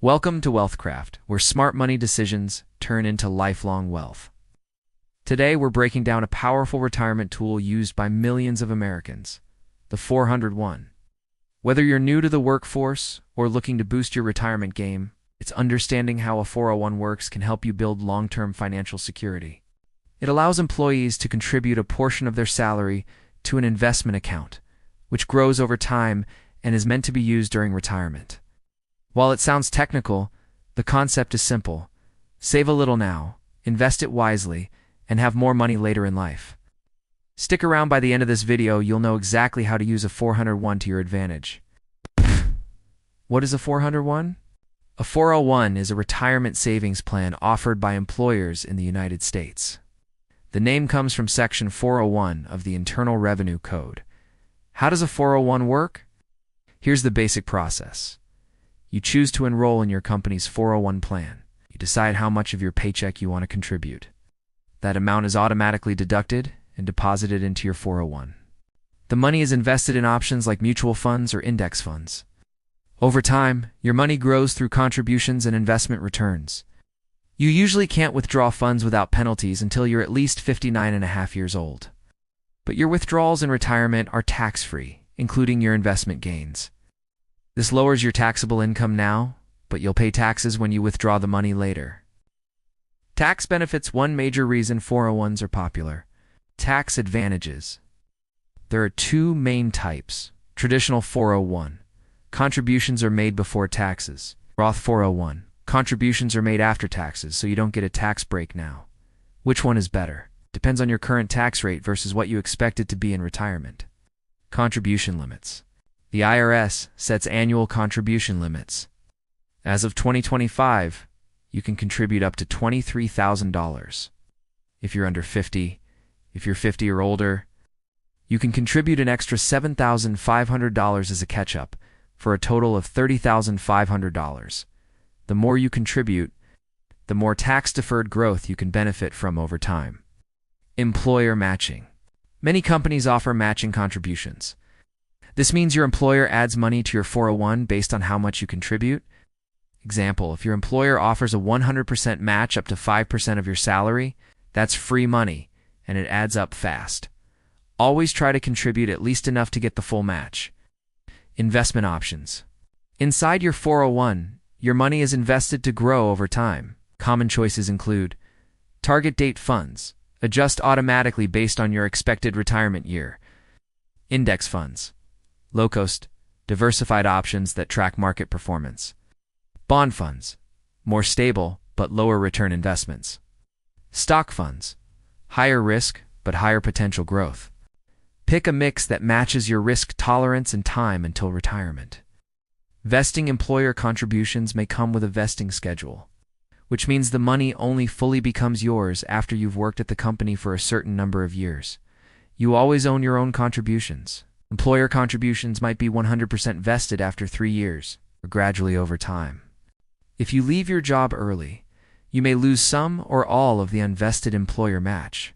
Welcome to Wealthcraft, where smart money decisions turn into lifelong wealth. Today, we're breaking down a powerful retirement tool used by millions of Americans, the 401. Whether you're new to the workforce or looking to boost your retirement game, it's understanding how a 401 works can help you build long-term financial security. It allows employees to contribute a portion of their salary to an investment account, which grows over time and is meant to be used during retirement. While it sounds technical, the concept is simple. Save a little now, invest it wisely, and have more money later in life. Stick around. By the end of this video, you'll know exactly how to use a 401 to your advantage. What is a 401? A 401 is a retirement savings plan offered by employers in the United States. The name comes from Section 401 of the Internal Revenue Code. How does a 401 work? Here's the basic process. You choose to enroll in your company's 401 plan. You decide how much of your paycheck you want to contribute. That amount is automatically deducted and deposited into your 401. The money is invested in options like mutual funds or index funds. Over time, your money grows through contributions and investment returns. You usually can't withdraw funds without penalties until you're at least 59.5 years old. But your withdrawals in retirement are tax-free, including your investment gains. This lowers your taxable income now, but you'll pay taxes when you withdraw the money later. Tax benefits. One major reason 401s are popular. Tax advantages. There are two main types. Traditional 401. Contributions are made before taxes. Roth 401. Contributions are made after taxes, so you don't get a tax break now. Which one is better? Depends on your current tax rate versus what you expect it to be in retirement. Contribution limits. The IRS sets annual contribution limits. As of 2025, you can contribute up to $23,000. If you're under 50, if you're 50 or older, you can contribute an extra $7,500 as a catch-up for a total of $30,500. The more you contribute, the more tax-deferred growth you can benefit from over time. Employer matching. Many companies offer matching contributions. This means your employer adds money to your 401 based on how much you contribute. Example, if your employer offers a 100% match up to 5% of your salary, that's free money, and it adds up fast. Always try to contribute at least enough to get the full match. Investment options. Inside your 401, your money is invested to grow over time. Common choices include target date funds, adjust automatically based on your expected retirement year. Index funds. Low-cost, diversified options that track market performance. Bond funds, more stable but lower return investments. Stock funds, higher risk but higher potential growth. Pick a mix that matches your risk tolerance and time until retirement. Vesting. Employer contributions may come with a vesting schedule, which means the money only fully becomes yours after you've worked at the company for a certain number of years. You always own your own contributions. Employer contributions might be 100% vested after 3 years, or gradually over time. If you leave your job early, you may lose some or all of the unvested employer match.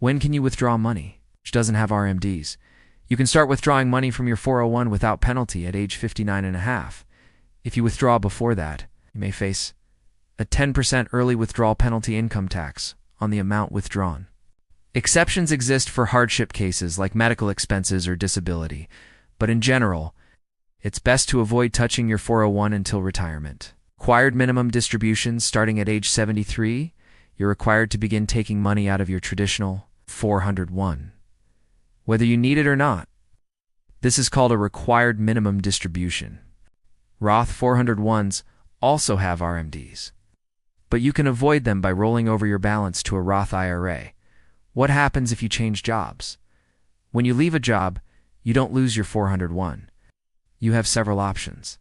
When can you withdraw money, which doesn't have RMDs? You can start withdrawing money from your 401 without penalty at age 59.5. If you withdraw before that, you may face a 10% early withdrawal penalty income tax on the amount withdrawn. Exceptions exist for hardship cases like medical expenses or disability, but in general, it's best to avoid touching your 401 until retirement. Required minimum distributions. Starting at age 73, you're required to begin taking money out of your traditional 401, whether you need it or not. This is called a required minimum distribution. Roth 401s also have RMDs, but you can avoid them by rolling over your balance to a Roth IRA. What happens if you change jobs? When you leave a job, you don't lose your 401. You have several options.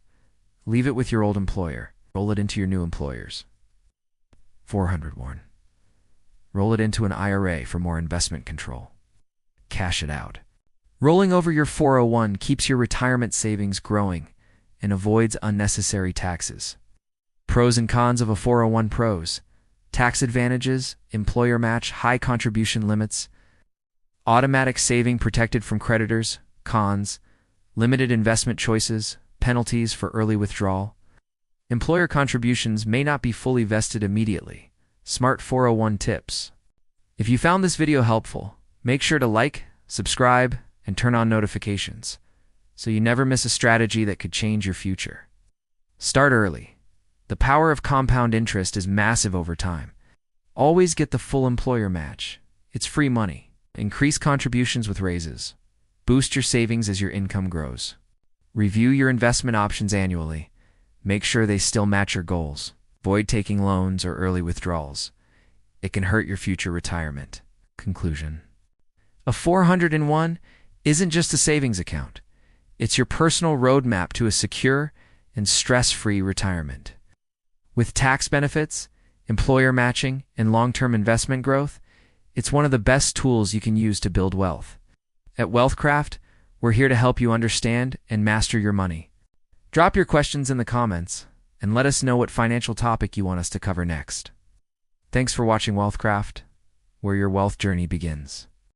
Leave it with your old employer. Roll it into your new employer's 401. Roll it into an IRA for more investment control. Cash it out. Rolling over your 401 keeps your retirement savings growing and avoids unnecessary taxes. Pros and cons of a 401. Pros: tax advantages, employer match, high contribution limits, automatic saving protected from creditors. Cons: limited investment choices, penalties for early withdrawal. Employer contributions may not be fully vested immediately. Smart 401 tips. If you found this video helpful, make sure to like, subscribe, and turn on notifications so you never miss a strategy that could change your future. Start early. The power of compound interest is massive over time. Always get the full employer match. It's free money. Increase contributions with raises. Boost your savings as your income grows. Review your investment options annually. Make sure they still match your goals. Avoid taking loans or early withdrawals. It can hurt your future retirement. Conclusion. A 401 isn't just a savings account. It's your personal roadmap to a secure and stress-free retirement. With tax benefits, employer matching, and long-term investment growth, it's one of the best tools you can use to build wealth. At Wealthcraft, we're here to help you understand and master your money. Drop your questions in the comments and let us know what financial topic you want us to cover next. Thanks for watching Wealthcraft, where your wealth journey begins.